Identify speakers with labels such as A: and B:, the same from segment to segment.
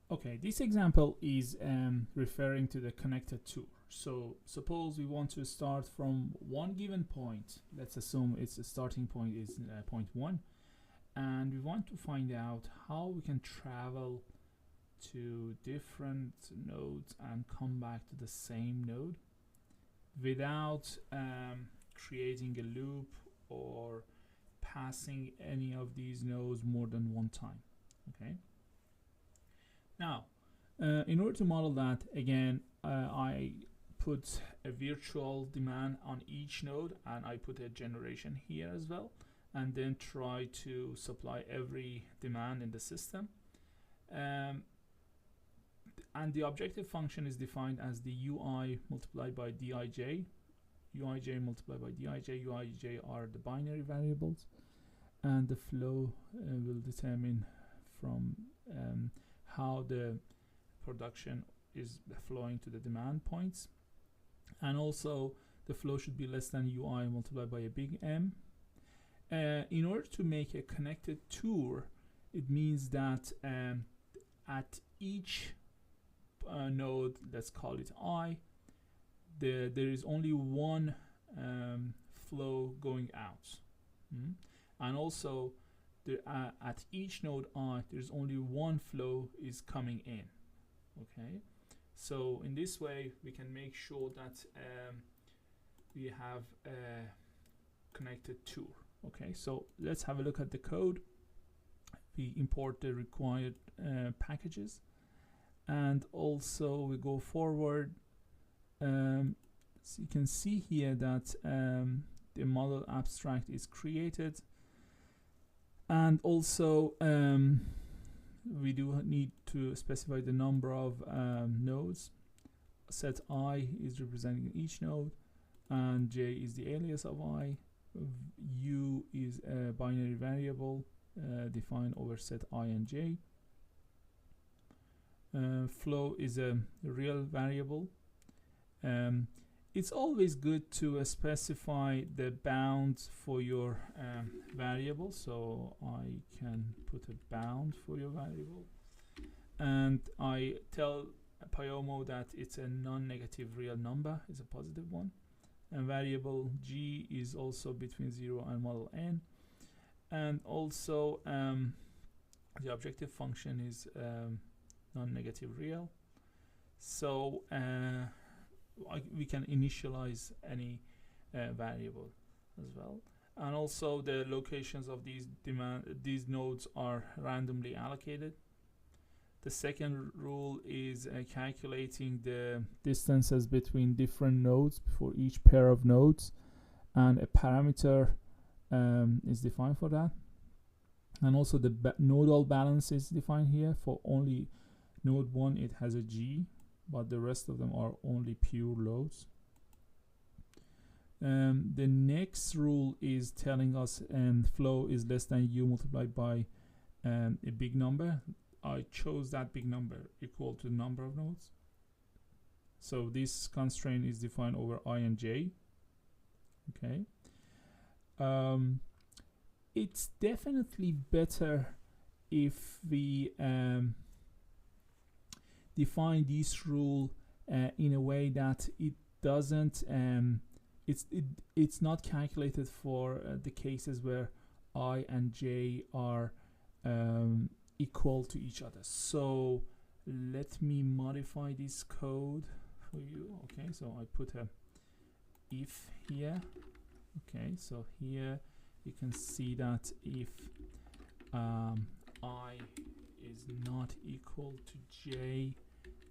A: Okay, this example is referring to the connected tour. So suppose we want to start from one given point. Let's assume its starting point is point 1, and we want to find out how we can travel to different nodes and come back to the same node without creating a loop or passing any of these nodes more than one time. Okay. Now, in order to model that, again, I put a virtual demand on each node, and I put a generation here as well, and then try to supply every demand in the system. And the objective function is defined as the ui multiplied by dij. Uij multiplied by dij. Uij are the binary variables, and the flow will determine from how the production is flowing to the demand points. And also the flow should be less than ui multiplied by a big M. In order to make a connected tour, it means that at each node, let's call it I, there is only one flow going out. And also at each node I, there's only one flow is coming in. Okay, so in this way we can make sure that we have a connected tour. Okay, so let's have a look at the code. We import the required packages, and also we go forward. So you can see here that the model abstract is created, and also we do need to specify the number of nodes. Set I is representing each node, and j is the alias of I. U is a binary variable defined over set I and j. Flow is a real variable. It's always good to specify the bounds for your variable, so I can put a bound for your variable, and I tell Pyomo that it's a non-negative real number, is a positive one, and variable g is also between 0 and model n, and also the objective function is non-negative real, so we can initialize any variable as well. And also the locations of these nodes are randomly allocated. The second rule is calculating the distances between different nodes for each pair of nodes, and a parameter is defined for that. And also the nodal balance is defined here. For only node 1 it has a G, but the rest of them are only pure loads. The next rule is telling us flow is less than u multiplied by a big number. I chose that big number equal to the number of nodes. So this constraint is defined over I and j. Okay. It's definitely better if we define this rule in a way that it doesn't it's not calculated for the cases where I and j are equal to each other. So let me modify this code for you. Okay, so I put a if here. Okay, so here you can see that if I is not equal to j,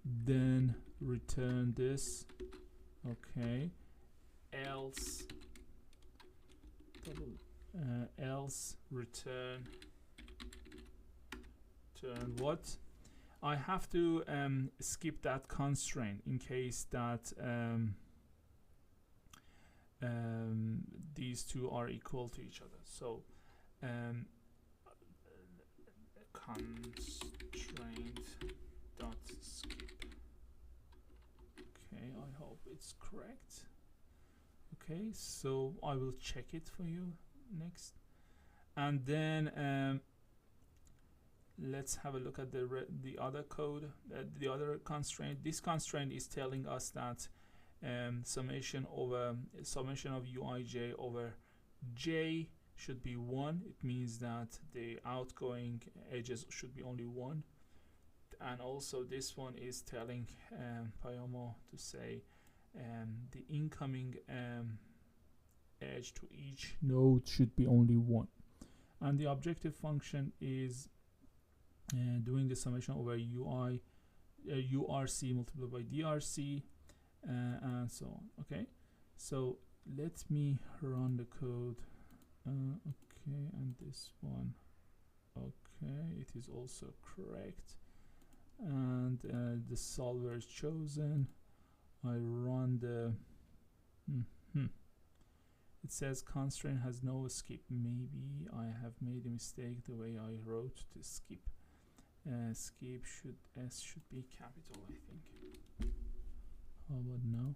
A: then return this. Okay, else return what? I have to skip that constraint in case that these two are equal to each other. So constraint dot skip. Okay, I hope it's correct. Okay, so I will check it for you next, and then let's have a look at the other code, the other constraint. This constraint is telling us that summation of uij over j should be 1. It means that the outgoing edges should be only 1. And also this one is telling Pyomo to say the incoming edge to each node should be only 1. And the objective function is doing the summation over urc multiplied by drc and so on. Okay, so let me run the code. Okay, and this one, okay, it is also correct, and the solver is chosen. I run the it says constraint has no skip. Maybe I have made a mistake the way I wrote the skip. Skip should be capital, I think. How about now?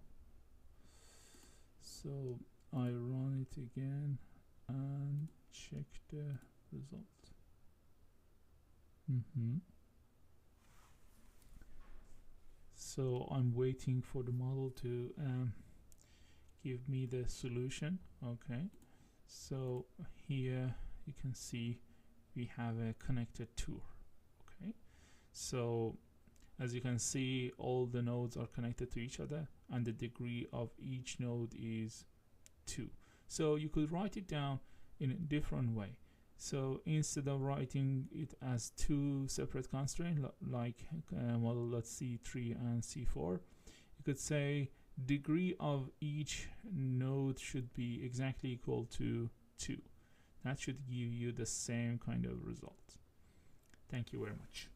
A: So I run it again and check the result. So I'm waiting for the model to give me the solution. Okay, so here you can see we have a connected tour. Okay, so as you can see, all the nodes are connected to each other, and the degree of each node is 2. So you could write it down in a different way. So instead of writing it as 2 separate constraints like model.c3 and c4, you could say degree of each node should be exactly equal to 2. That should give you the same kind of result. Thank you very much.